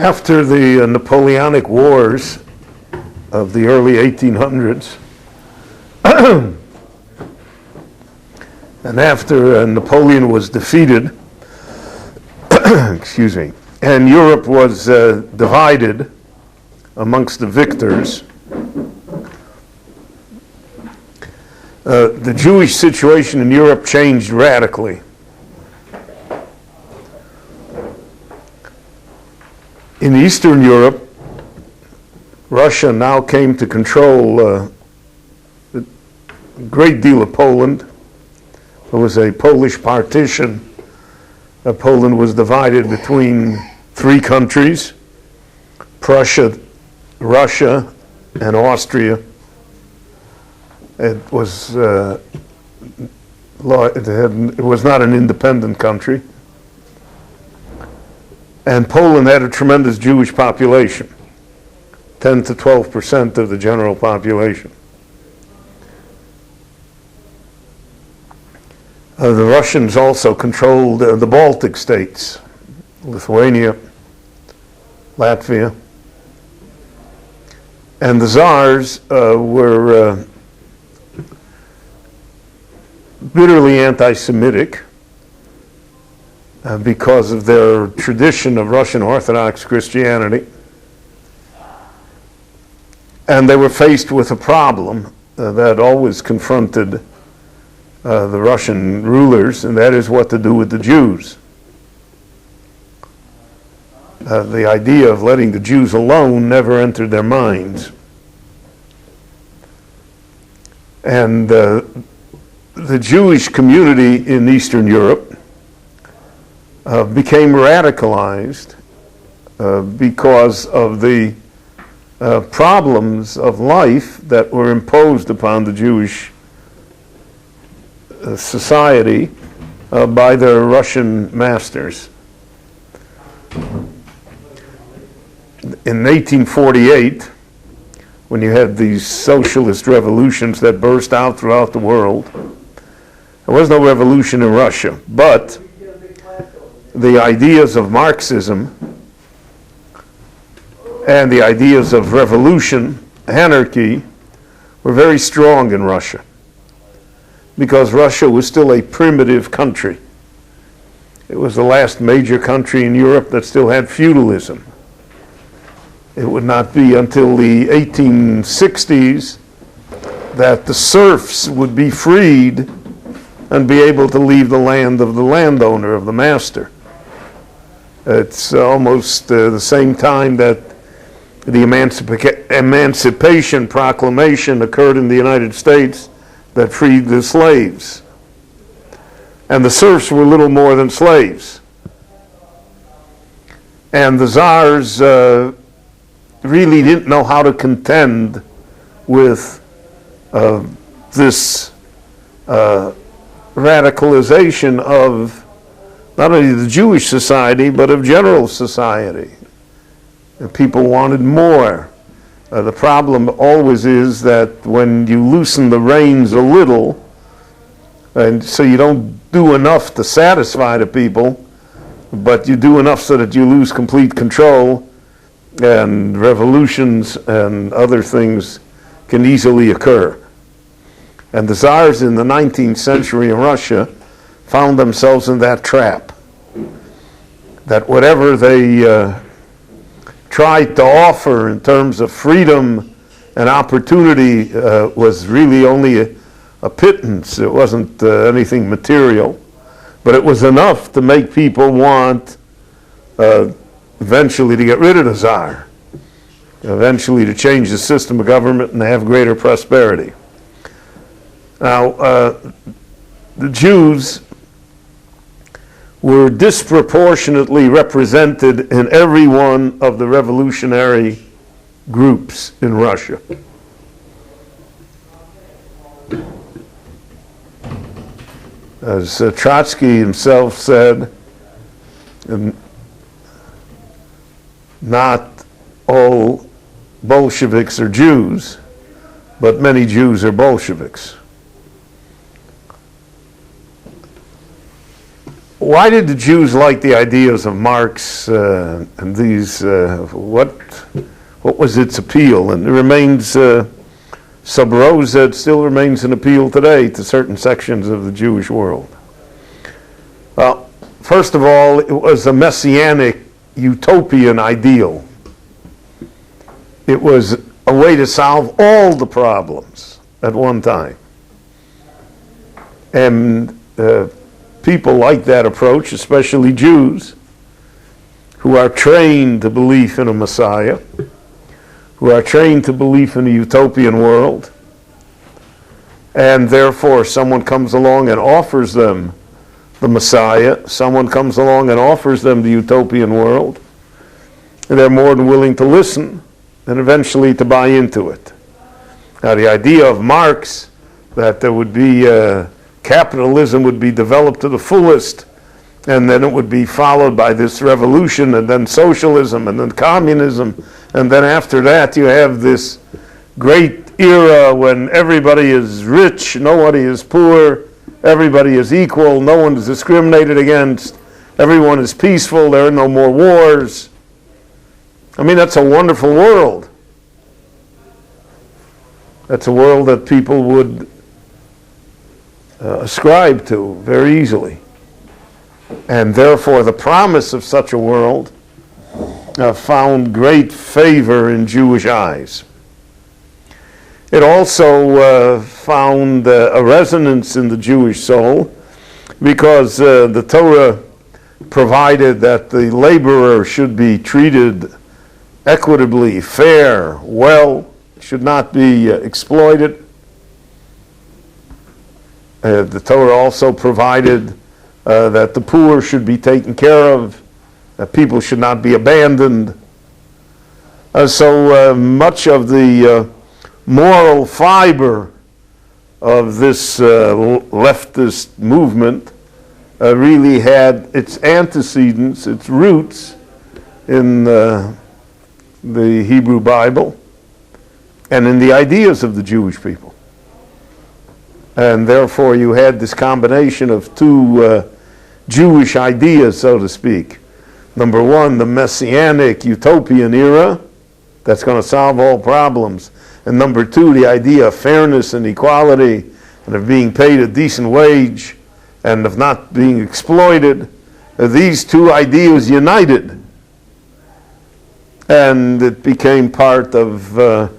After the Napoleonic Wars of the early 1800s, and after Napoleon was defeated, excuse me, and Europe was divided amongst the victors, the Jewish situation in Europe changed radically. In Eastern Europe, Russia now came to control a great deal of Poland. There was a Polish partition. Poland was divided between three countries: Prussia, Russia, and Austria. It was not an independent country. And Poland had a tremendous Jewish population, 10 to 12% of the general population. The Russians also controlled the Baltic states, Lithuania, Latvia. And the Tsars were bitterly anti-Semitic because of their tradition of Russian Orthodox Christianity. And they were faced with a problem that always confronted the Russian rulers, and that is what to do with the Jews. The idea of letting the Jews alone never entered their minds. And the Jewish community in Eastern Europe became radicalized because of the problems of life that were imposed upon the Jewish society by their Russian masters. In 1848, when you had these socialist revolutions that burst out throughout the world, there was no revolution in Russia, but the ideas of Marxism and the ideas of revolution, anarchy, were very strong in Russia, because Russia was still a primitive country. It was the last major country in Europe that still had feudalism. It would not be until the 1860s that the serfs would be freed and be able to leave the land of the landowner, of the master. It's almost the same time that the Emancipation Proclamation occurred in the United States that freed the slaves. And the serfs were little more than slaves. And the Tsars really didn't know how to contend with this radicalization of not only the Jewish society, but of general society. And people wanted more. The problem always is that when you loosen the reins a little, and so you don't do enough to satisfy the people, but you do enough so that you lose complete control, and revolutions and other things can easily occur. And the Tsars in the 19th century in Russia found themselves in that trap. That whatever they tried to offer in terms of freedom and opportunity was really only a pittance. It wasn't anything material. But it was enough to make people want eventually to get rid of the Tsar, eventually to change the system of government and have greater prosperity. Now, the Jews were disproportionately represented in every one of the revolutionary groups in Russia. As Trotsky himself said, not all Bolsheviks are Jews, but many Jews are Bolsheviks. why did the Jews like the ideas of Marx and these? What was its appeal? And it remains sub rosa. It still remains an appeal today to certain sections of the Jewish world. Well, first of all, it was a messianic utopian ideal. It was a way to solve all the problems at one time. And people like that approach, especially Jews, who are trained to believe in a Messiah, who are trained to believe in a utopian world, and therefore someone comes along and offers them the Messiah, someone comes along and offers them the utopian world, and they're more than willing to listen and eventually to buy into it. Now, the idea of Marx that there would be capitalism would be developed to the fullest, and then it would be followed by this revolution, and then socialism, and then communism, and then after that you have this great era when everybody is rich, nobody is poor, everybody is equal, no one is discriminated against, everyone is peaceful, there are no more wars. I mean, that's a wonderful world. That's a world that people would ascribe to very easily. And therefore, the promise of such a world found great favor in Jewish eyes. It also found a resonance in the Jewish soul because the Torah provided that the laborer should be treated equitably, fair, well, should not be exploited. The Torah also provided that the poor should be taken care of, that people should not be abandoned. So much of the moral fiber of this leftist movement really had its antecedents, its roots in the Hebrew Bible and in the ideas of the Jewish people. And therefore you had this combination of two Jewish ideas, so to speak. Number one, the messianic utopian era that's going to solve all problems. And number two, the idea of fairness and equality and of being paid a decent wage and of not being exploited. These two ideas united. And it became part of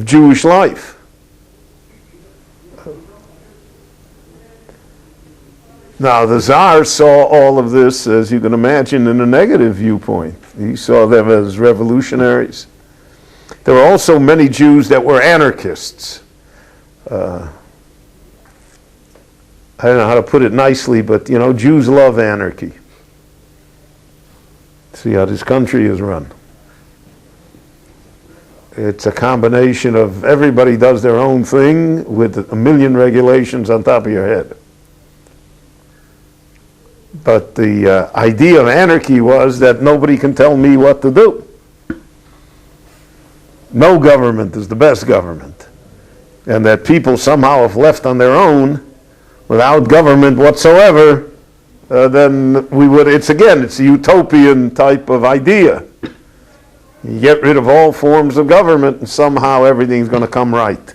Jewish life. Now, the Tsar saw all of this, as you can imagine, in a negative viewpoint. He saw them as revolutionaries. There were also many Jews that were anarchists. I don't know how to put it nicely, but, you know, Jews love anarchy. See how this country is run. It's a combination of everybody does their own thing with a million regulations on top of your head. But the idea of anarchy was that nobody can tell me what to do. No government is the best government. And that people somehow, if left on their own, without government whatsoever, then we would, it's a utopian type of idea. You get rid of all forms of government and somehow everything's going to come right.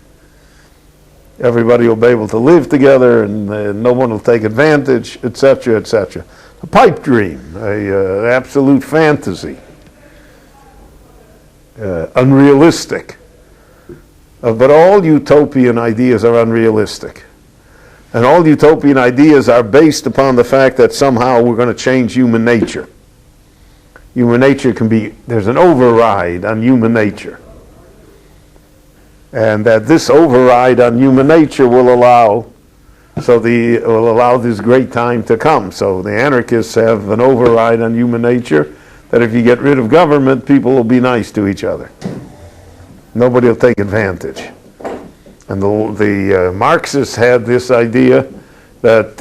Everybody will be able to live together and no one will take advantage, etc., etc. A pipe dream, an absolute fantasy. Unrealistic. But all utopian ideas are unrealistic. And all utopian ideas are based upon the fact that somehow we're going to change human nature. Human nature there's an override on human nature. And that this override on human nature will allow this great time to come. So the anarchists have an override on human nature that if you get rid of government, people will be nice to each other. Nobody will take advantage. And the Marxists had this idea that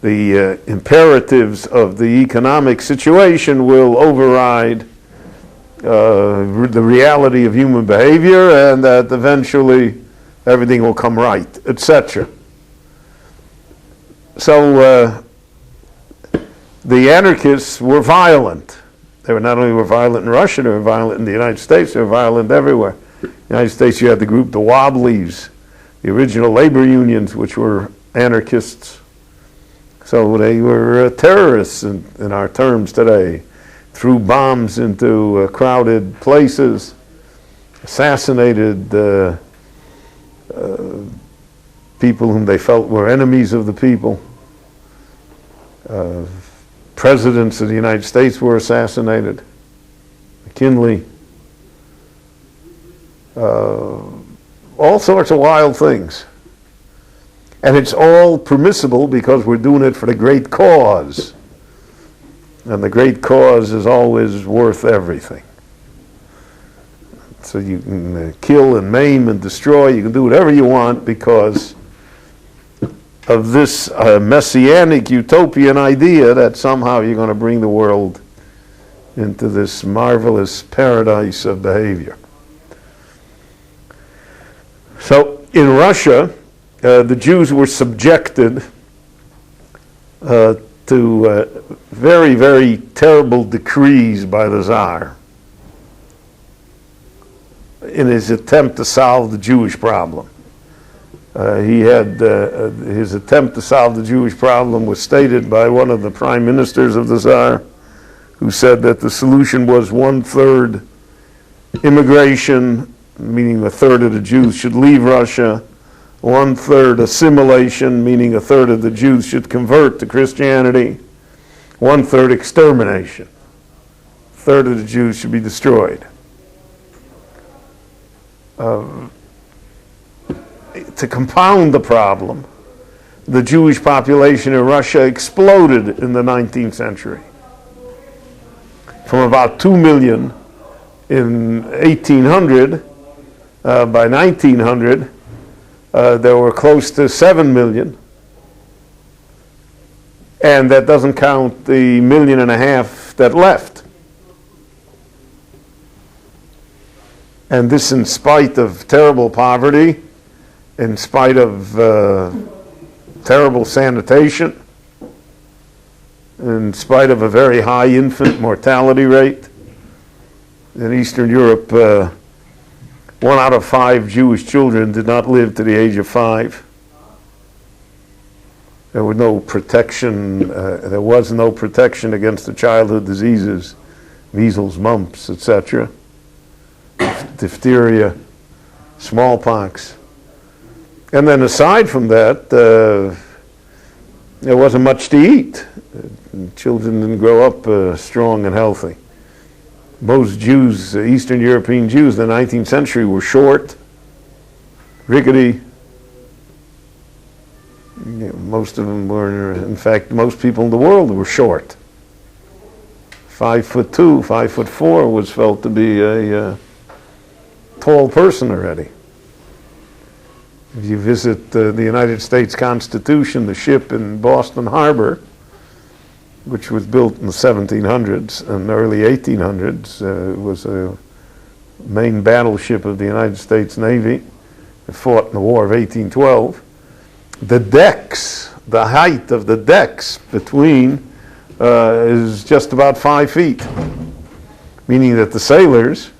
the imperatives of the economic situation will override the reality of human behavior, and that eventually everything will come right, etc. So the anarchists were violent. They were not only were violent in Russia, they were violent in the United States, they were violent everywhere. In the United States you had the group the Wobblies, the original labor unions, which were anarchists. So they were terrorists in our terms today. Threw bombs into crowded places, assassinated people whom they felt were enemies of the people. Presidents of the United States were assassinated. McKinley. All sorts of wild things. And it's all permissible because we're doing it for the great cause. And the great cause is always worth everything. So you can kill and maim and destroy, you can do whatever you want because of this messianic utopian idea that somehow you're going to bring the world into this marvelous paradise of behavior. So in Russia, the Jews were subjected to very, very terrible decrees by the Tsar in his attempt to solve the Jewish problem. His attempt to solve the Jewish problem was stated by one of the prime ministers of the Tsar, who said that the solution was 1/3 immigration, meaning 1/3 of the Jews should leave Russia, 1/3 assimilation, meaning 1/3 of the Jews should convert to Christianity, 1/3 extermination, 1/3 of the Jews should be destroyed. To compound the problem, the Jewish population in Russia exploded in the 19th century. From about 2 million in 1800, by 1900, there were close to 7 million. And that doesn't count the 1.5 million that left. And this in spite of terrible poverty, in spite of terrible sanitation, in spite of a very high infant mortality rate. In Eastern Europe, 1 out of 5 Jewish children did not live to the age of 5. There was no protection. There was no protection against the childhood diseases, measles, mumps, etc., diphtheria, smallpox. And then aside from that, there wasn't much to eat. Children didn't grow up strong and healthy. Most Jews, Eastern European Jews in the 19th century were short, rickety. Most of them were, in fact, most people in the world were short. 5'2", 5'4" was felt to be a tall person already. If you visit the United States Constitution, the ship in Boston Harbor, which was built in the 1700s and early 1800s, was a main battleship of the United States Navy. It fought in the War of 1812. The decks, the height of the decks between is just about 5 feet, meaning that the sailors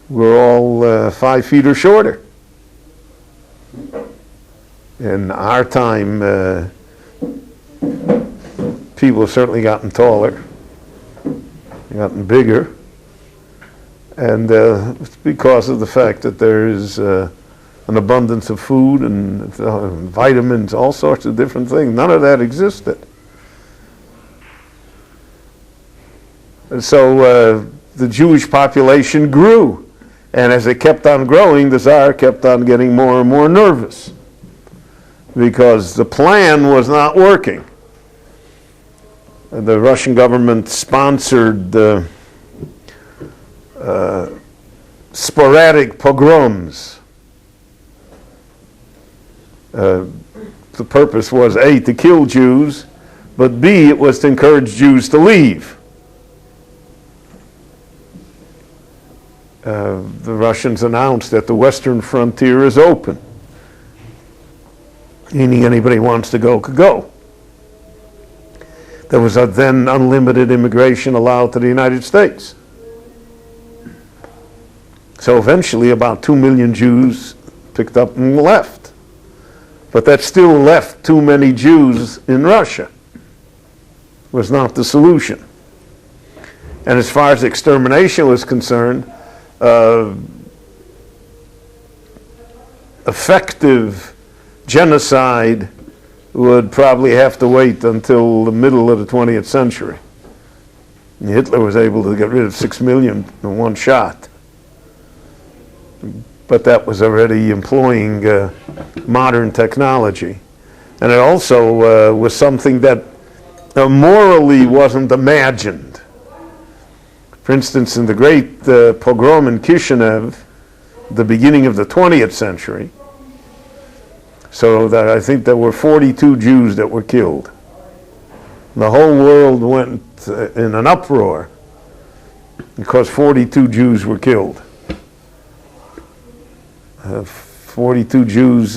were all 5 feet or shorter. In our time, people have certainly gotten taller, gotten bigger, and it's because of the fact that there is an abundance of food and vitamins, all sorts of different things. None of that existed. And so the Jewish population grew. And as it kept on growing, the Tsar kept on getting more and more nervous because the plan was not working. The Russian government sponsored sporadic pogroms. The purpose was A, to kill Jews, but B, it was to encourage Jews to leave. The Russians announced that the western frontier is open, meaning anybody who wants to go could go. there was a then unlimited immigration allowed to the United States. So eventually about 2 million Jews picked up and left. But that still left too many Jews in Russia. Was not the solution. And as far as extermination was concerned, effective genocide would probably have to wait until the middle of the 20th century. And Hitler was able to get rid of 6 million in one shot. But that was already employing modern technology. And it also was something that morally wasn't imagined. For instance, in the great pogrom in Kishinev, the beginning of the 20th century, so that I think there were 42 Jews that were killed. The whole world went in an uproar because 42 Jews were killed. 42 Jews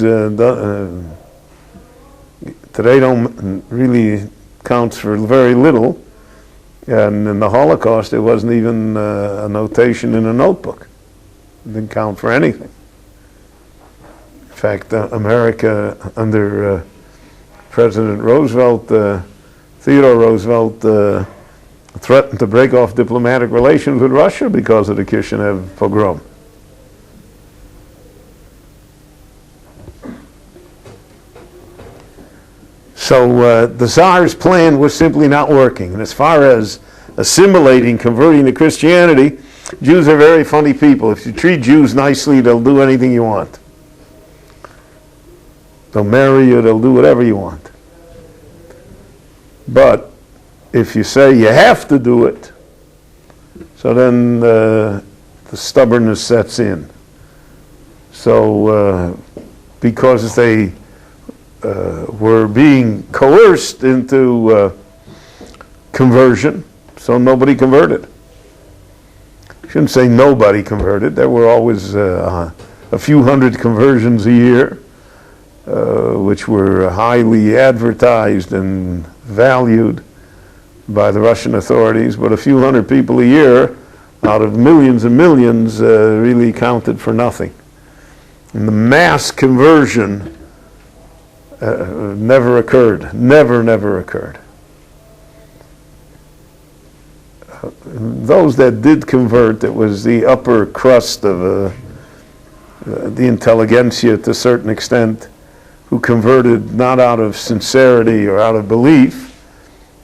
today don't really counts for very little, and in the Holocaust it wasn't even a notation in a notebook. It didn't count for anything. In fact, America under President Roosevelt, Theodore Roosevelt, threatened to break off diplomatic relations with Russia because of the Kishinev pogrom. So the Tsar's plan was simply not working. And as far as assimilating, converting to Christianity, Jews are very funny people. If you treat Jews nicely, they'll do anything you want. They'll marry you, they'll do whatever you want. But if you say you have to do it, so then the stubbornness sets in. So because they were being coerced into conversion, so nobody converted. I shouldn't say nobody converted. There were always a few hundred conversions a year, which were highly advertised and valued by the Russian authorities, but a few hundred people a year out of millions and millions really counted for nothing. And the mass conversion never occurred. Never occurred. Those that did convert, it was the upper crust of the intelligentsia to a certain extent, who converted not out of sincerity or out of belief,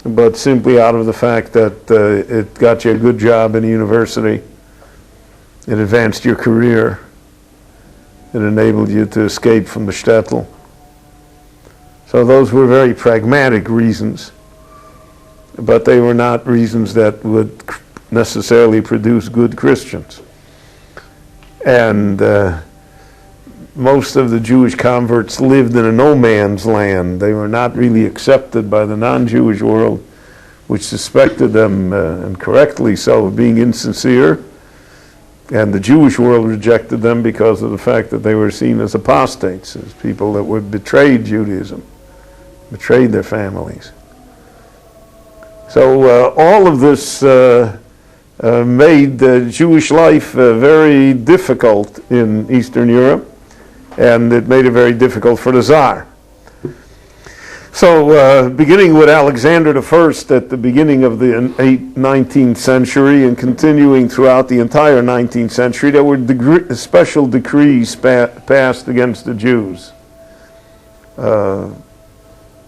but simply out of the fact that it got you a good job in a university, it advanced your career, it enabled you to escape from the shtetl. So those were very pragmatic reasons, but they were not reasons that would necessarily produce good Christians. And most of the Jewish converts lived in a no man's land. They were not really accepted by the non-Jewish world, which suspected them, and correctly so, of being insincere. And the Jewish world rejected them because of the fact that they were seen as apostates, as people that would betray Judaism, betrayed their families. So all of this made Jewish life very difficult in Eastern Europe, and it made it very difficult for the Tsar. So beginning with Alexander I at the beginning of the 19th century and continuing throughout the entire 19th century, there were special decrees passed against the Jews.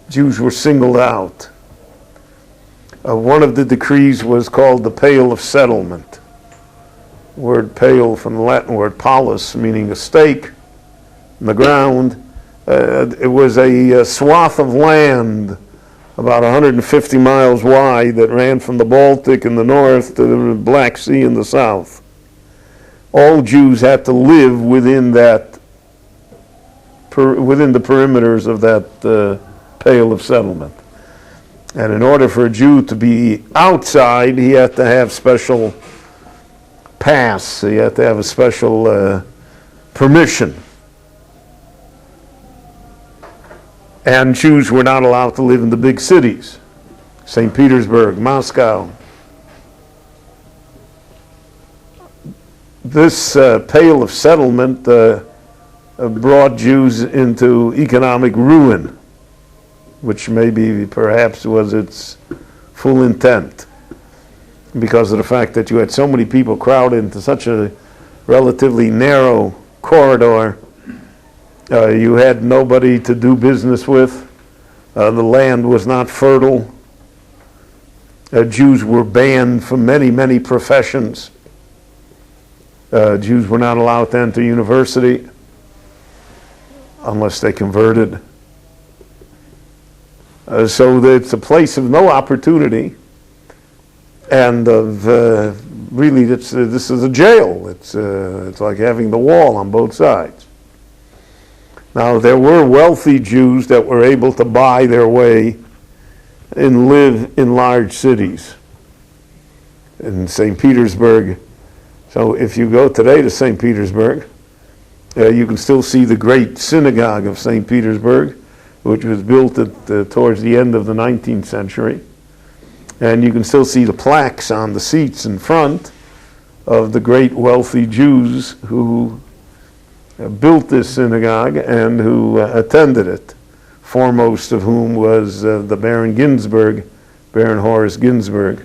Jews were singled out. One of the decrees was called the Pale of Settlement. The word pale from the Latin word palus, meaning a stake in the ground. It was a swath of land about 150 miles wide that ran from the Baltic in the north to the Black Sea in the south. All Jews had to live within that, within the perimeters of that Pale of Settlement. And in order for a Jew to be outside, he had to have special pass. He had to have a special permission. And Jews were not allowed to live in the big cities. St. Petersburg, Moscow. This Pale of Settlement brought Jews into economic ruin, which maybe perhaps was its full intent, because of the fact that you had so many people crowded into such a relatively narrow corridor. You had nobody to do business with. The land was not fertile. Jews were banned from many, many professions. Jews were not allowed to enter university unless they converted. So it's a place of no opportunity, and of really, this is a jail. It's like having the wall on both sides. Now, there were wealthy Jews that were able to buy their way and live in large cities. In St. Petersburg, so if you go today to St. Petersburg, you can still see the great synagogue of St. Petersburg, which was built towards the end of the 19th century. And you can still see the plaques on the seats in front of the great wealthy Jews who built this synagogue and who attended it, foremost of whom was the Baron Ginsburg, Baron Horace Ginsburg,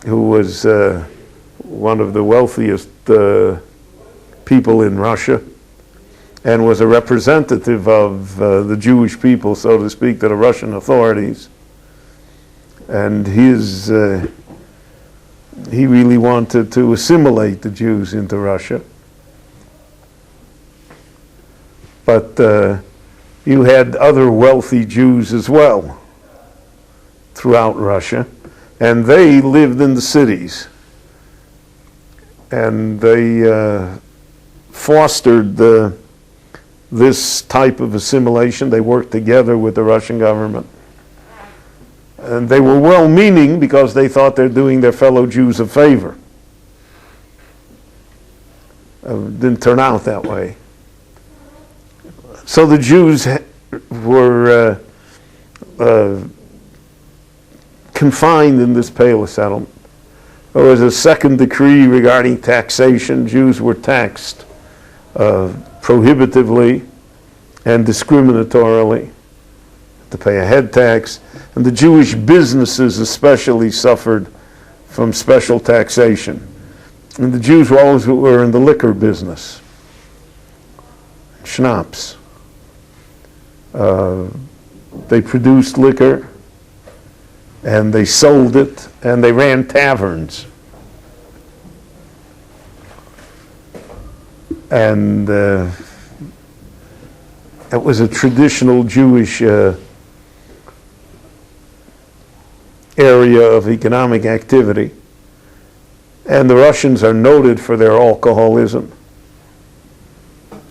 who was one of the wealthiest people in Russia, and was a representative of the Jewish people, so to speak, to the Russian authorities. And he really wanted to assimilate the Jews into Russia. But you had other wealthy Jews as well throughout Russia, and they lived in the cities. And they fostered this type of assimilation. They worked together with the Russian government. And they were well-meaning because they thought they're doing their fellow Jews a favor. Didn't turn out that way. So the Jews were confined in this Pale of Settlement. There was a second decree regarding taxation. Jews were taxed prohibitively and discriminatorily to pay a head tax, and the Jewish businesses especially suffered from special taxation. And the Jews were in the liquor business, schnapps. They produced liquor, and they sold it, and they ran taverns. And it was a traditional Jewish area of economic activity. And the Russians are noted for their alcoholism.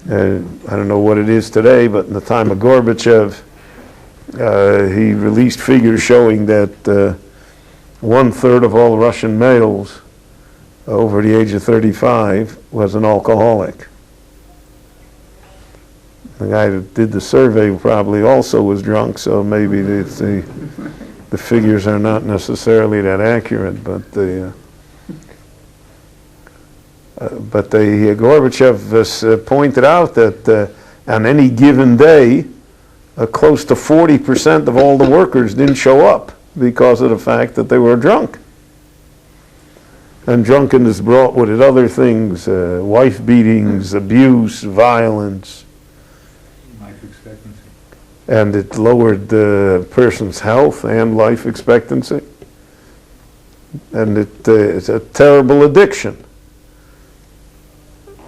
I don't know what it is today, but in the time of Gorbachev, he released figures showing that 1/3 of all Russian males over the age of 35 was an alcoholic. The guy that did the survey probably also was drunk, so maybe the figures are not necessarily that accurate, but Gorbachev has pointed out that on any given day, close to 40% of all the workers didn't show up because of the fact that they were drunk. And drunkenness brought with it other things, wife beatings, abuse, violence. Life expectancy. And it lowered the person's health and life expectancy. And it's a terrible addiction.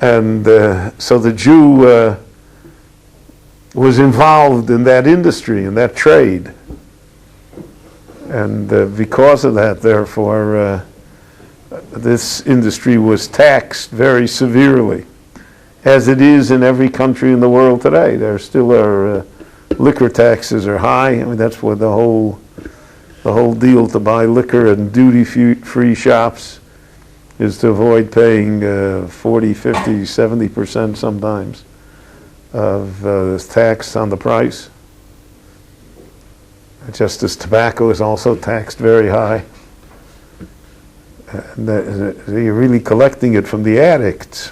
And so the Jew was involved in that industry, in that trade. And because of that, therefore, this industry was taxed very severely, as it is in every country in the world today. There still are liquor taxes are high. I mean, that's what the whole deal to buy liquor in duty-free shops is to avoid paying 40, 50, 70% sometimes of tax on the price. just as tobacco is also taxed very high. And you're really collecting it from the addicts.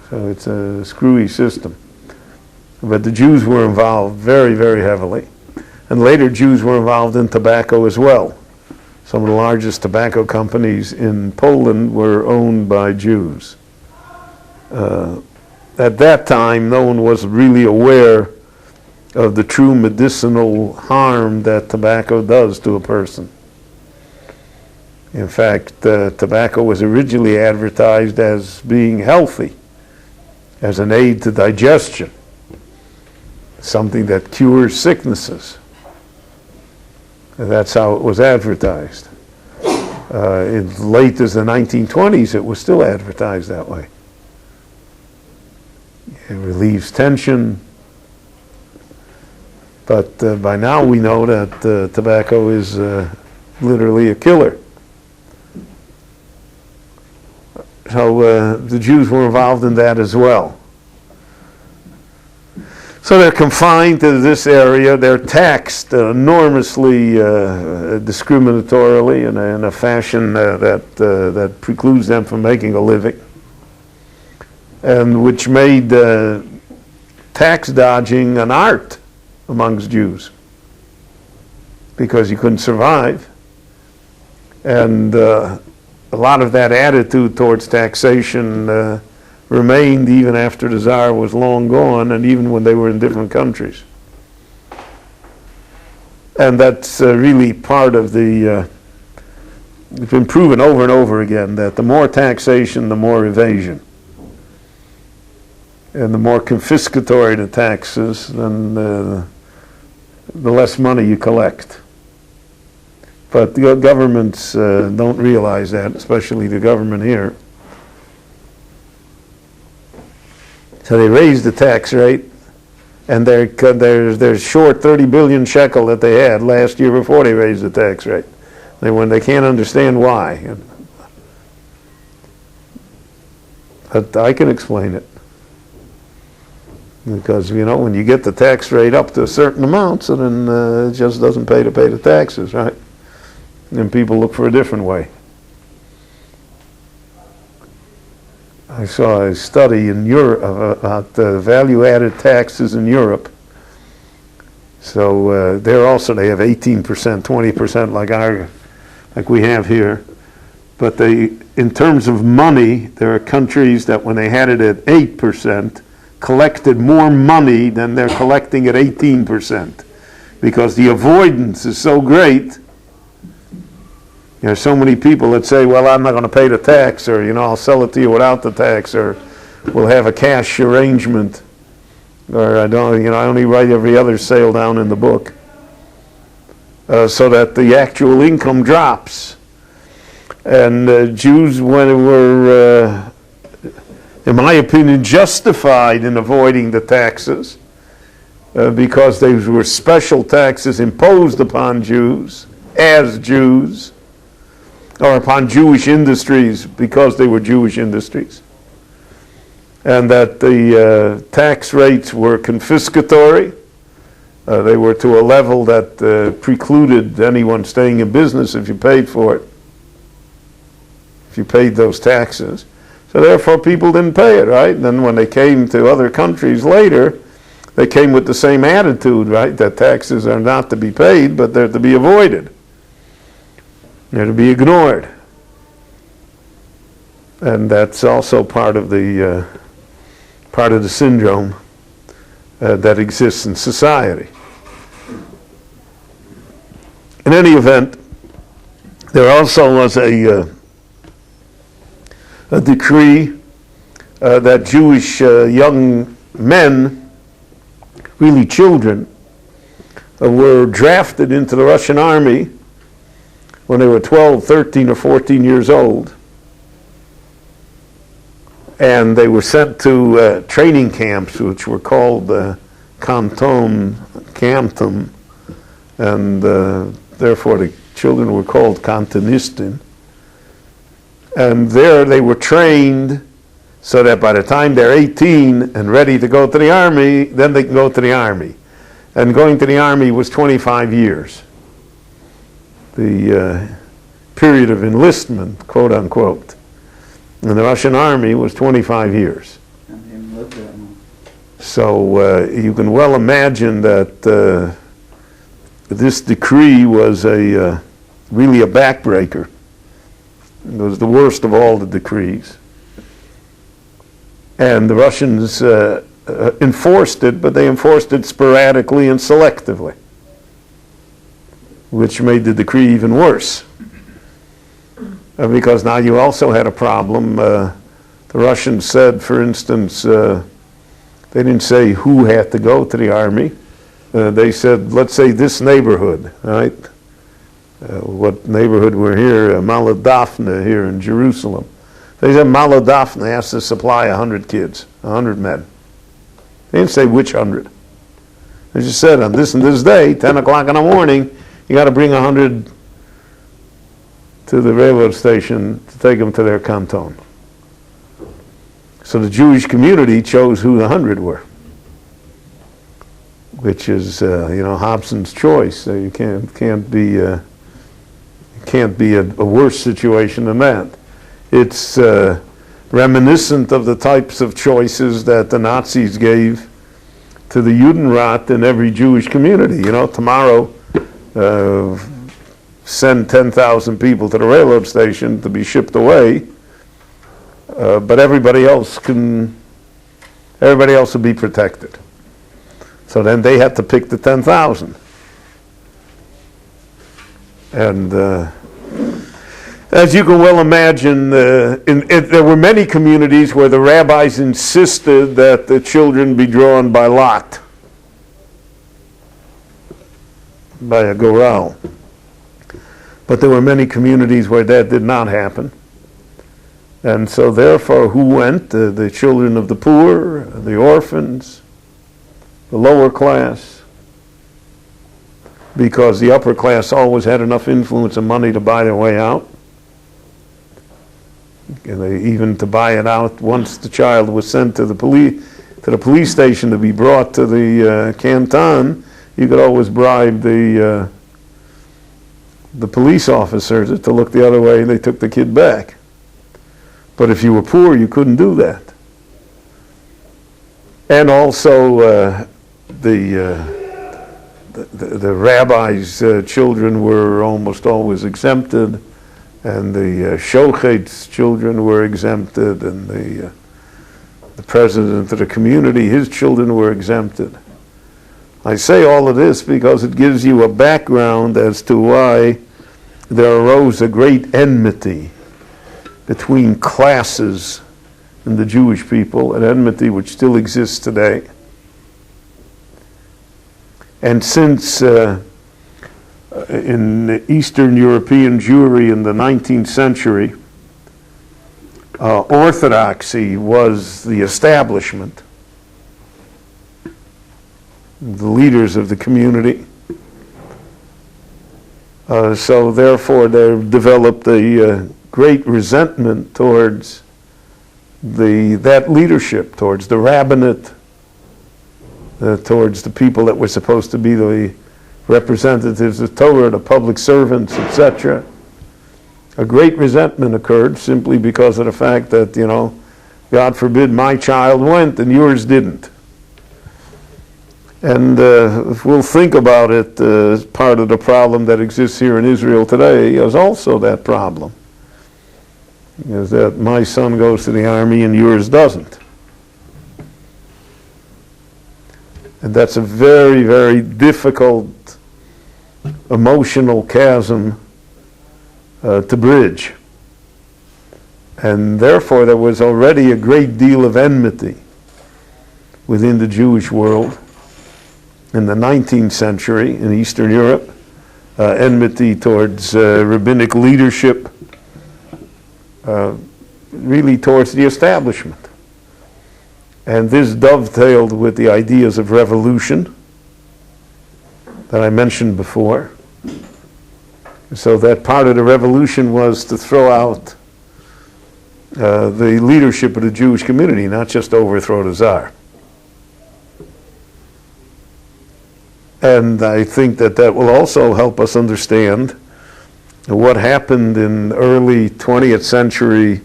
So it's a screwy system. But the Jews were involved very, very heavily. And later Jews were involved in tobacco as well. Some of the largest tobacco companies in Poland were owned by Jews. At that time, no one was really aware of the true medicinal harm that tobacco does to a person. In fact, tobacco was originally advertised as being healthy, as an aid to digestion, something that cures sicknesses. That's how it was advertised. As late as the 1920s, it was still advertised that way. It relieves tension. But by now we know that tobacco is literally a killer. So the Jews were involved in that as well. So they're confined to this area. They're taxed enormously discriminatorily in a fashion that precludes them from making a living, and which made tax dodging an art amongst Jews, because you couldn't survive. And a lot of that attitude towards taxation remained even after the Tsar was long gone, and even when they were in different countries. And that's really part of the, it's been proven over and over again that the more taxation, the more evasion. And the more confiscatory the taxes, then the less money you collect. But the governments don't realize that, especially the government here. So they raised the tax rate, and they're short 30 billion shekel that they had last year before they raised the tax rate. When they can't understand why. But I can explain it. Because, when you get the tax rate up to a certain amount, so then it just doesn't pay to pay the taxes, right? And people look for a different way. I saw a study in Europe about value-added taxes in Europe. So they have 18%, 20% like we have here. But in terms of money, there are countries that when they had it at 8%, collected more money than they're collecting at 18%, because the avoidance is so great. There are so many people that say, well, I'm not going to pay the tax, or, I'll sell it to you without the tax, or we'll have a cash arrangement, or I only write every other sale down in the book, so that the actual income drops. And Jews, when they were, in my opinion, justified in avoiding the taxes, because these were special taxes imposed upon Jews, as Jews, or upon Jewish industries because they were Jewish industries. And that the tax rates were confiscatory. They were to a level that precluded anyone staying in business if you paid for it, if you paid those taxes. So therefore people didn't pay it, right? And then when they came to other countries later, they came with the same attitude, right? That taxes are not to be paid, but they're to be avoided. They're to be ignored. And that's also part of the syndrome that exists in society. In any event, there also was a decree that Jewish young men, really children, were drafted into the Russian army when they were 12, 13, or 14 years old. And they were sent to training camps, which were called Canton, and therefore the children were called Kantonisten. And there they were trained so that by the time they're 18 and ready to go to the army, then they can go to the army. And going to the army was 25 years. The period of enlistment, quote unquote, in the Russian army was 25 years. So you can well imagine that this decree was really a backbreaker. It was the worst of all the decrees. And the Russians enforced it, but they enforced it sporadically and selectively, which made the decree even worse. Because now you also had a problem. The Russians said, for instance, they didn't say who had to go to the army. They said, let's say this neighborhood, right? What neighborhood we're here, Maladafna here in Jerusalem. They said Maladafna has to supply 100 kids, 100 men. They didn't say which 100. They just said on this and this day, 10 o'clock in the morning, you got to bring 100 to the railroad station to take them to their canton. So the Jewish community chose who the 100 were, which is, Hobson's choice. So you can't be a worse situation than that. It's reminiscent of the types of choices that the Nazis gave to the Judenrat in every Jewish community. Tomorrow, send 10,000 people to the railroad station to be shipped away. But everybody else will be protected. So then they had to pick the 10,000. And as you can well imagine, there were many communities where the rabbis insisted that the children be drawn by lot, by a goral. But there were many communities where that did not happen. And so therefore, who went? The children of the poor, the orphans, the lower class, because the upper class always had enough influence and money to buy their way out. And even to buy it out, once the child was sent to the police station to be brought to the canton, you could always bribe the police officers to look the other way, and they took the kid back. But if you were poor, you couldn't do that. And also, the rabbis' children were almost always exempted, and the shochet's children were exempted, and the president of the community, his children were exempted. I say all of this because it gives you a background as to why there arose a great enmity between classes in the Jewish people, an enmity which still exists today. And since in Eastern European Jewry in the 19th century, orthodoxy was the establishment, the leaders of the community. So therefore there developed a great resentment towards that leadership, towards the rabbinate, towards the people that were supposed to be the representatives of Torah, the public servants, etc. A great resentment occurred simply because of the fact that, God forbid my child went and yours didn't. And if we'll think about it, part of the problem that exists here in Israel today is also that problem, is that my son goes to the army and yours doesn't. And that's a very, very difficult emotional chasm to bridge. And therefore there was already a great deal of enmity within the Jewish world in the 19th century in Eastern Europe, enmity towards rabbinic leadership, really towards the establishment. And this dovetailed with the ideas of revolution that I mentioned before. So that part of the revolution was to throw out the leadership of the Jewish community, not just overthrow the Tsar. And I think that that will also help us understand what happened in early 20th century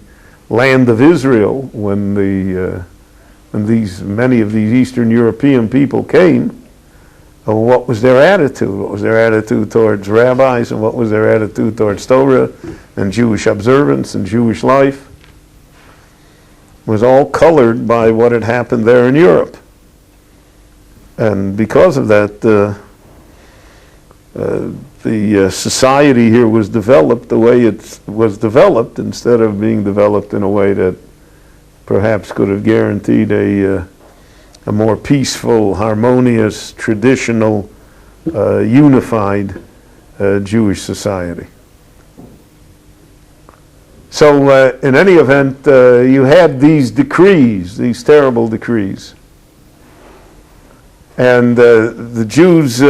land of Israel when many of these Eastern European people came. What was their attitude? What was their attitude towards rabbis, and what was their attitude towards Torah and Jewish observance and Jewish life? It was all colored by what had happened there in Europe. And because of that, the society here was developed the way it was developed, instead of being developed in a way that perhaps could have guaranteed a more peaceful, harmonious, traditional, unified Jewish society. So in any event, you had these decrees, these terrible decrees. And the Jews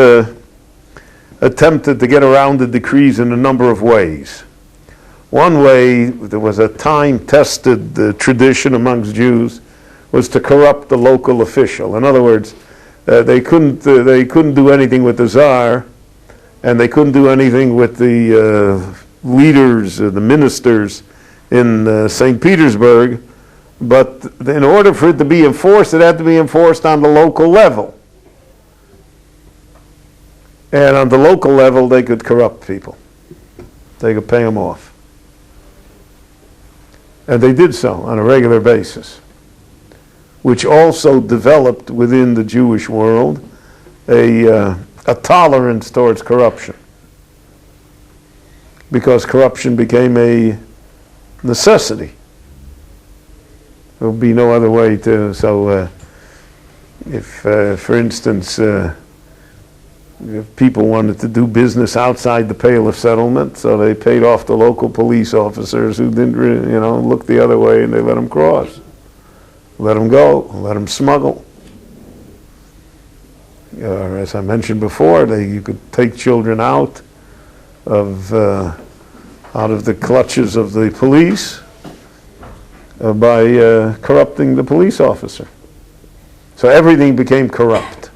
attempted to get around the decrees in a number of ways. One way, there was a time-tested tradition amongst Jews, was to corrupt the local official. In other words, they couldn't do anything with the Tsar, and they couldn't do anything with the leaders, the ministers in St. Petersburg, but in order for it to be enforced, it had to be enforced on the local level. And on the local level, they could corrupt people. They could pay them off. And they did so on a regular basis, which also developed within the Jewish world a tolerance towards corruption, because corruption became a necessity. There would be no other way to. So, if, for instance, if people wanted to do business outside the Pale of Settlement, so they paid off the local police officers who didn't really, look the other way, and they let them cross. Let them go, let them smuggle. Or as I mentioned before, you could take children out of the clutches of the police by corrupting the police officer. So everything became corrupt.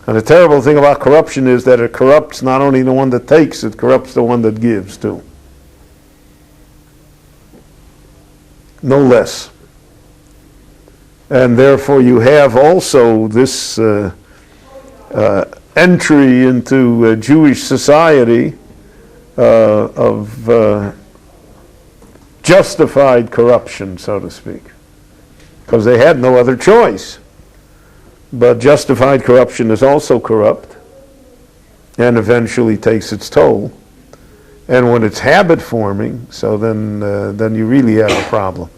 And the terrible thing about corruption is that it corrupts not only the one that takes, it corrupts the one that gives too. No less. And therefore you have also this entry into Jewish society of justified corruption, so to speak, because they had no other choice. But justified corruption is also corrupt and eventually takes its toll. And when it's habit forming, so then you really have a problem.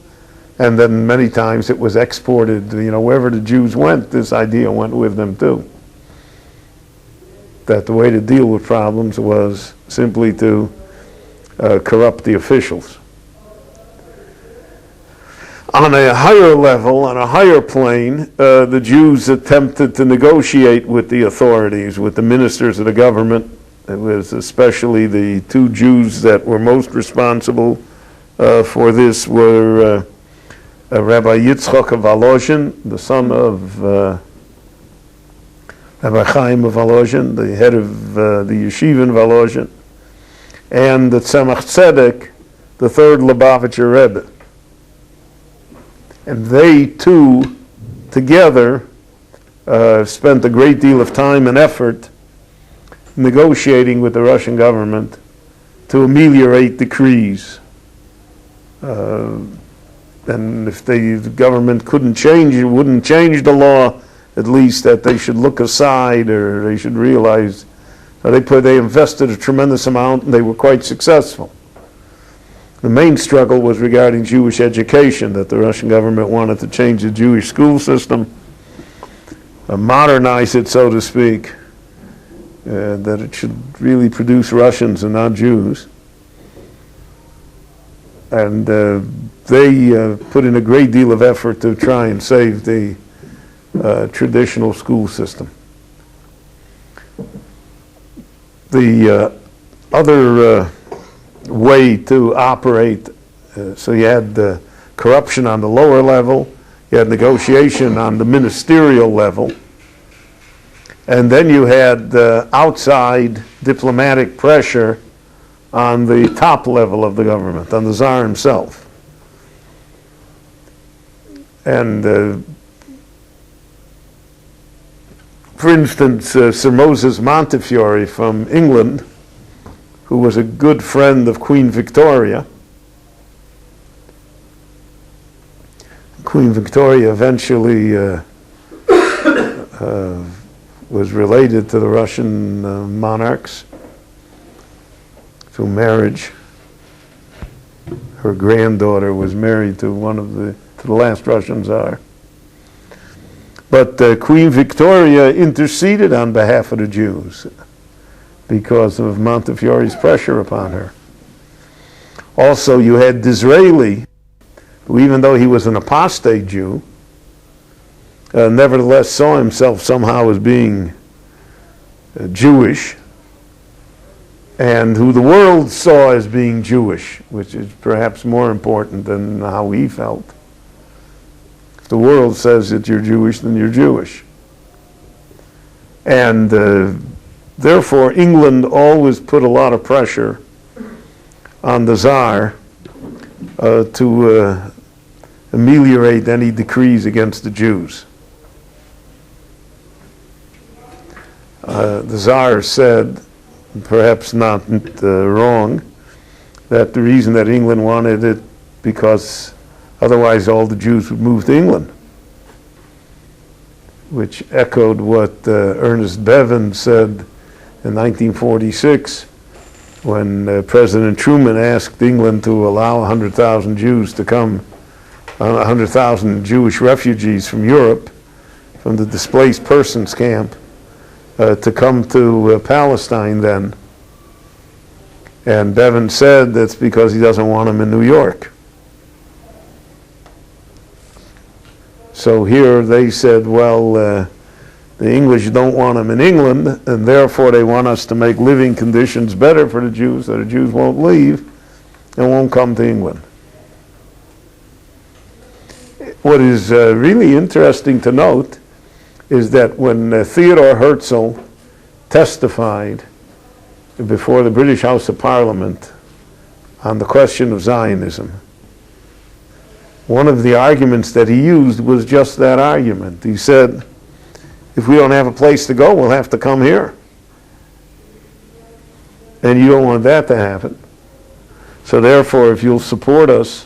And then many times it was exported, wherever the Jews went, this idea went with them too. That the way to deal with problems was simply to corrupt the officials. On a higher level, on a higher plane, the Jews attempted to negotiate with the authorities, with the ministers of the government. It was especially the two Jews that were most responsible for this were Rabbi Yitzchok of Volozhin, the son of Rabbi Chaim of Volozhin, the head of the yeshiva in Volozhin, and the Tzemach Tzedek, the third Lubavitcher Rebbe. And they two together spent a great deal of time and effort negotiating with the Russian government to ameliorate decrees. And if the government wouldn't change the law, at least that they should look aside, or they should realize they invested a tremendous amount, and they were quite successful. The main struggle was regarding Jewish education, that the Russian government wanted to change the Jewish school system, modernize it, so to speak, that it should really produce Russians and not Jews. And they put in a great deal of effort to try and save the traditional school system. The other way to operate, so you had corruption on the lower level, you had negotiation on the ministerial level, And then you had outside diplomatic pressure on the top level of the government, on the Tsar himself. And for instance, Sir Moses Montefiore from England, who was a good friend of Queen Victoria. Queen Victoria eventually was related to the Russian monarchs through marriage. Her granddaughter was married to the last Russian Tsar. But Queen Victoria interceded on behalf of the Jews because of Montefiore's pressure upon her. Also, you had Disraeli, who, even though he was an apostate Jew, nevertheless saw himself somehow as being Jewish, and who the world saw as being Jewish, which is perhaps more important than how he felt. If the world says that you're Jewish, then you're Jewish. And therefore, England always put a lot of pressure on the Tsar to ameliorate any decrees against the Jews. The Tsar said, perhaps not wrong, that the reason that England wanted it because otherwise all the Jews would move to England, which echoed what Ernest Bevin said in 1946 when President Truman asked England to allow 100,000 Jews to come, 100,000 Jewish refugees from Europe, from the displaced persons camp, to come to Palestine then. And Bevin said that's because he doesn't want them in New York. So here they said, well, the English don't want them in England, and therefore they want us to make living conditions better for the Jews, so the Jews won't leave and won't come to England. What is really interesting to note is that when Theodore Herzl testified before the British House of Parliament on the question of Zionism, one of the arguments that he used was just that argument. He said, if we don't have a place to go, we'll have to come here. And you don't want that to happen. So therefore, if you'll support us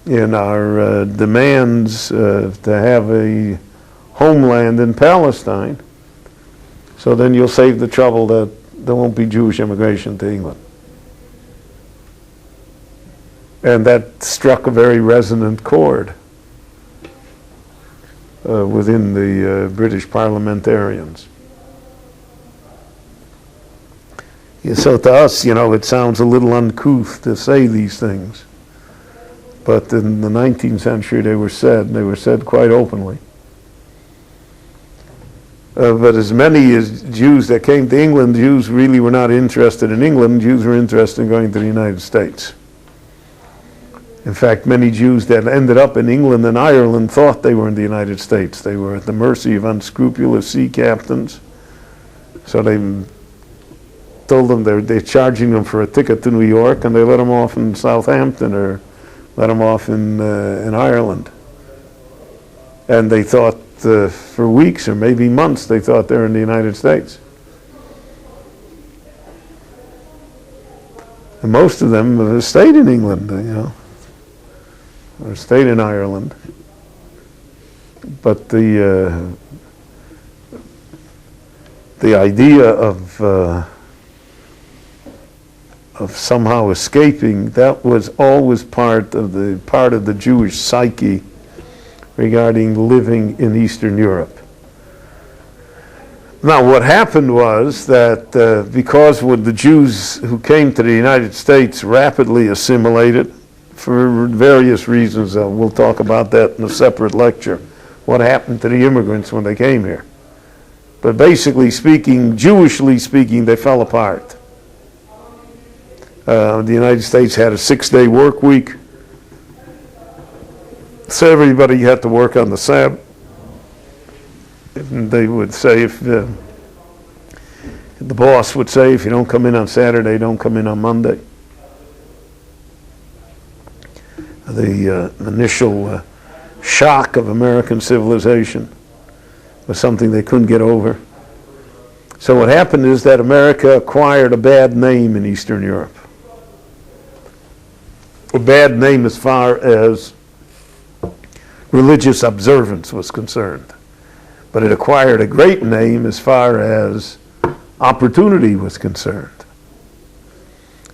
in our demands to have a homeland in Palestine, so then you'll save the trouble that there won't be Jewish immigration to England. And that struck a very resonant chord within the British parliamentarians. Yeah, so to us, it sounds a little uncouth to say these things. But in the 19th century they were said quite openly. But as many as Jews that came to England, Jews really were not interested in England. Jews were interested in going to the United States. In fact, many Jews that ended up in England and Ireland thought they were in the United States. They were at the mercy of unscrupulous sea captains. So they told them they're charging them for a ticket to New York, and they let them off in Southampton or let them off in Ireland. And they thought for weeks or maybe months, they thought they were in the United States. And most of them stayed in England, or stayed in Ireland. But the idea of somehow escaping, that was always part of the Jewish psyche regarding living in Eastern Europe. Now, what happened was that because when the Jews who came to the United States rapidly assimilated, for various reasons, we'll talk about that in a separate lecture, what happened to the immigrants when they came here. But basically speaking, Jewishly speaking, they fell apart. The United States had a 6-day work week, so everybody had to work on the Sabbath. And they would say, if the boss would say, if you don't come in on Saturday, don't come in on Monday. The initial shock of American civilization was something they couldn't get over. So what happened is that America acquired a bad name in Eastern Europe. A bad name as far as religious observance was concerned. But it acquired a great name as far as opportunity was concerned.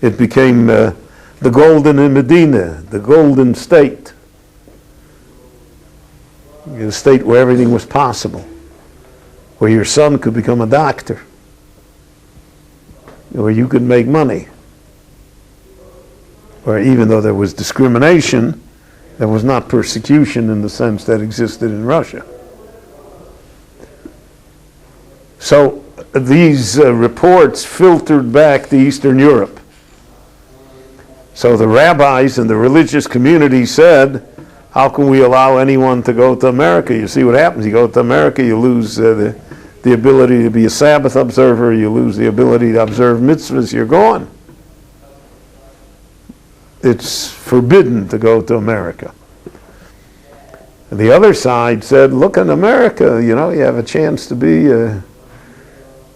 It became the golden in Medina, the golden state. A state where everything was possible. Where your son could become a doctor. Where you could make money. Where even though there was discrimination, there was not persecution in the sense that existed in Russia. So these reports filtered back to Eastern Europe. So the rabbis and the religious community said, how can we allow anyone to go to America? You see what happens. You go to America, you lose the ability to be a Sabbath observer, you lose the ability to observe mitzvahs, you're gone. It's forbidden to go to America. And the other side said, look, in America, you have a chance to be, you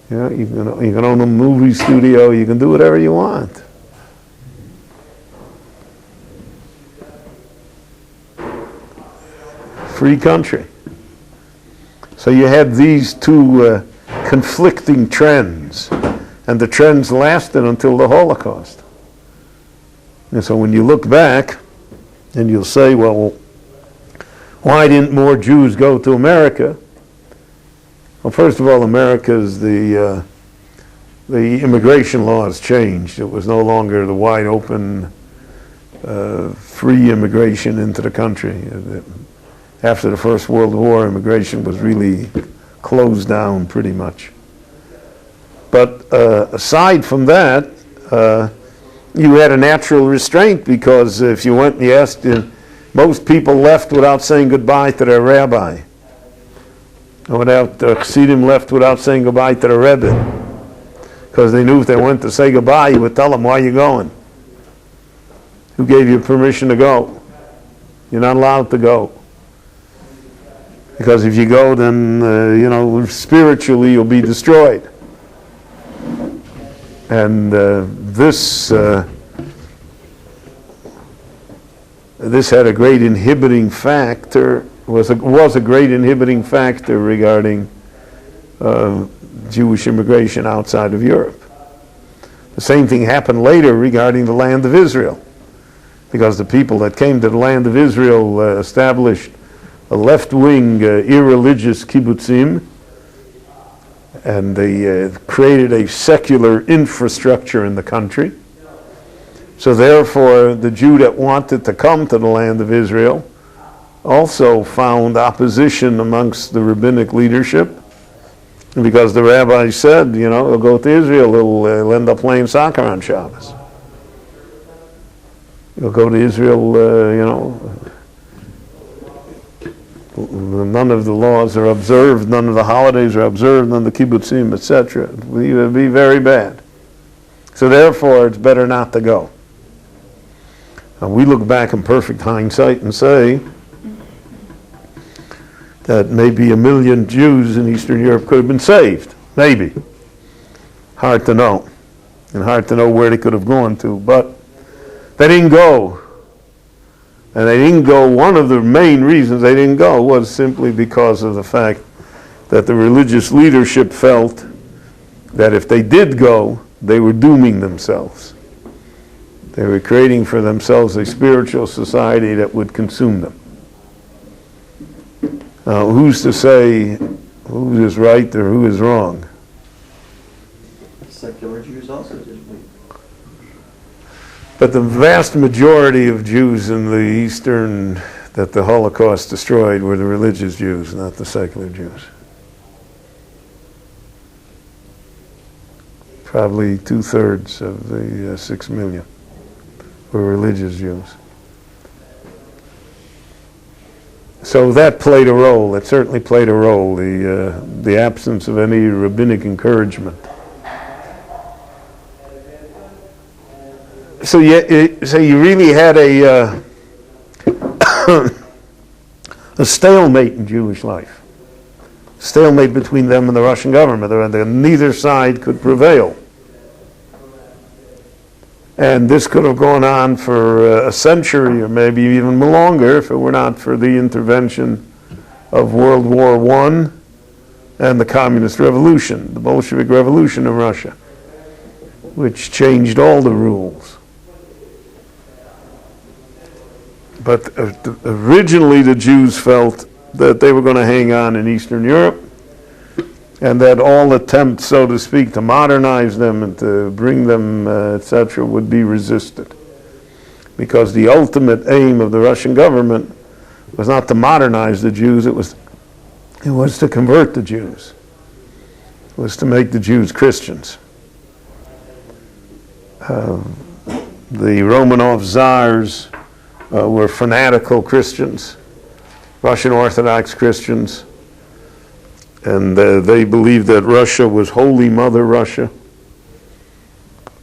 can own a movie studio, you can do whatever you want. Free country. So you had these two conflicting trends, and the trends lasted until the Holocaust. And so when you look back, and you'll say, well, why didn't more Jews go to America? Well, first of all, America's the immigration laws changed. It was no longer the wide open, free immigration into the country. After the First World War, immigration was really closed down pretty much. But aside from that, you had a natural restraint, because if you went and you asked, most people left without saying goodbye to their rabbi. The Chassidim left without saying goodbye to the Rebbe, because they knew if they went to say goodbye, you would tell them, why are you going? Who gave you permission to go? You're not allowed to go. Because if you go, then, spiritually you'll be destroyed. And this had a great inhibiting factor, was a great inhibiting factor regarding Jewish immigration outside of Europe. The same thing happened later regarding the land of Israel, because the people that came to the land of Israel established a left-wing, irreligious kibbutzim, and they created a secular infrastructure in the country. So therefore, the Jew that wanted to come to the land of Israel also found opposition amongst the rabbinic leadership, because the rabbi said, he'll go to Israel, he'll end up playing soccer on Shabbos. He'll go to Israel, none of the laws are observed, none of the holidays are observed, none of the kibbutzim, etc. It would be very bad. So therefore, it's better not to go. Now, we look back in perfect hindsight and say that maybe 1 million Jews in Eastern Europe could have been saved. Maybe. Hard to know. And hard to know where they could have gone to. But they didn't go. And they didn't go, one of the main reasons they didn't go was simply because of the fact that the religious leadership felt that if they did go, they were dooming themselves. They were creating for themselves a spiritual society that would consume them. Now, who's to say who is right or who is wrong? Secular Jews also didn't leave. But the vast majority of Jews in the Eastern that the Holocaust destroyed were the religious Jews, not the secular Jews. Probably 2/3 of the 6 million were religious Jews. So that played a role. It certainly played a role, the absence of any rabbinic encouragement. So you really had a stalemate in Jewish life. Stalemate between them and the Russian government. Neither side could prevail. And this could have gone on for a century or maybe even longer if it were not for the intervention of World War I and the Communist Revolution, the Bolshevik Revolution in Russia, which changed all the rules. But originally the Jews felt that they were going to hang on in Eastern Europe, and that all attempts, so to speak, to modernize them and to bring them, etc., would be resisted. Because the ultimate aim of the Russian government was not to modernize the Jews, it was to convert the Jews. It was to make the Jews Christians. The Romanov Tsars were fanatical Christians, Russian Orthodox Christians, and they believed that Russia was Holy Mother Russia.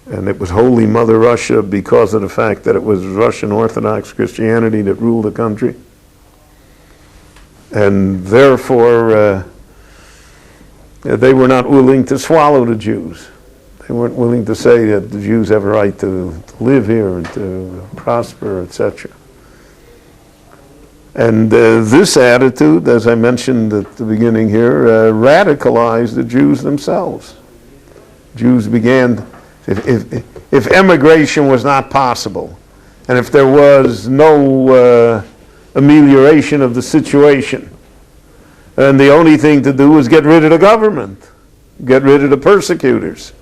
And it was Holy Mother Russia because of the fact that it was Russian Orthodox Christianity that ruled the country. And therefore, they were not willing to swallow the Jews. They weren't willing to say that the Jews have a right to live here and to prosper, etc. And this attitude, as I mentioned at the beginning here, radicalized the Jews themselves. Jews began, if emigration was not possible, and if there was no amelioration of the situation, then the only thing to do was get rid of the government, get rid of the persecutors.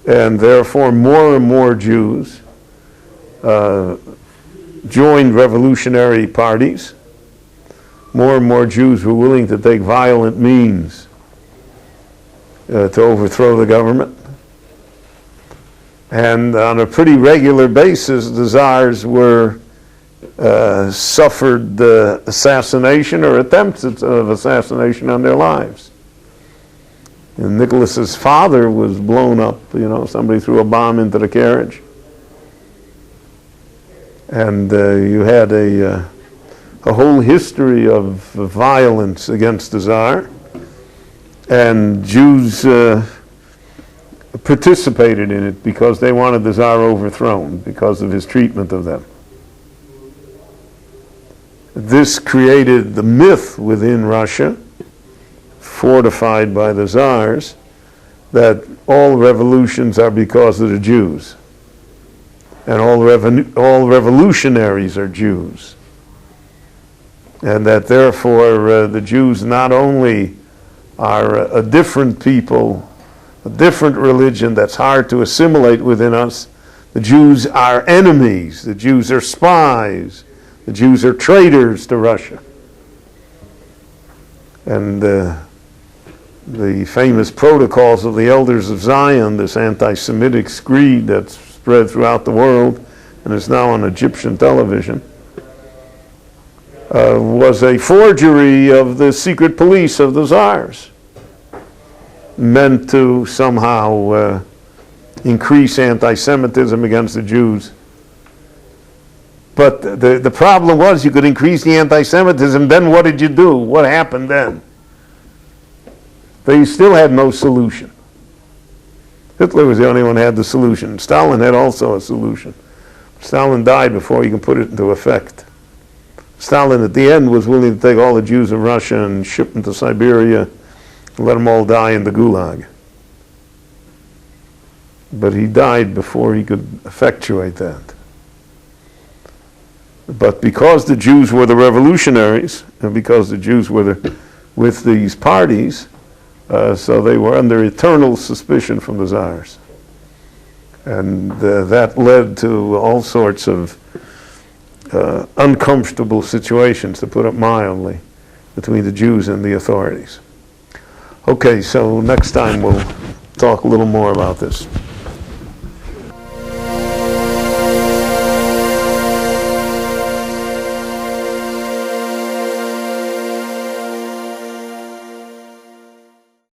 And therefore more and more Jews joined revolutionary parties. More and more Jews were willing to take violent means to overthrow the government. And on a pretty regular basis, the Tsars suffered assassination or attempts of assassination on their lives. And Nicholas's father was blown up, somebody threw a bomb into the carriage. And you had a whole history of violence against the Tsar, and Jews participated in it because they wanted the Tsar overthrown because of his treatment of them. This created the myth within Russia, fortified by the Tsars, that all revolutions are because of the Jews. And all revolutionaries are Jews. And that therefore the Jews not only are a different people, a different religion that's hard to assimilate within us, the Jews are enemies, the Jews are spies, the Jews are traitors to Russia. And the famous protocols of the Elders of Zion, this anti-Semitic screed that's spread throughout the world and is now on Egyptian television, was a forgery of the secret police of the Tsars, meant to somehow increase anti-Semitism against the Jews. But the problem was you could increase the anti-Semitism, then what did you do? What happened then? They still had no solution. Hitler was the only one who had the solution. Stalin had also a solution. Stalin died before he could put it into effect. Stalin at the end was willing to take all the Jews of Russia and ship them to Siberia and let them all die in the Gulag. But he died before he could effectuate that. But because the Jews were the revolutionaries, and because the Jews were with these parties, so they were under eternal suspicion from the Tsars. And that led to all sorts of uncomfortable situations, to put it mildly, between the Jews and the authorities. Okay, so next time we'll talk a little more about this.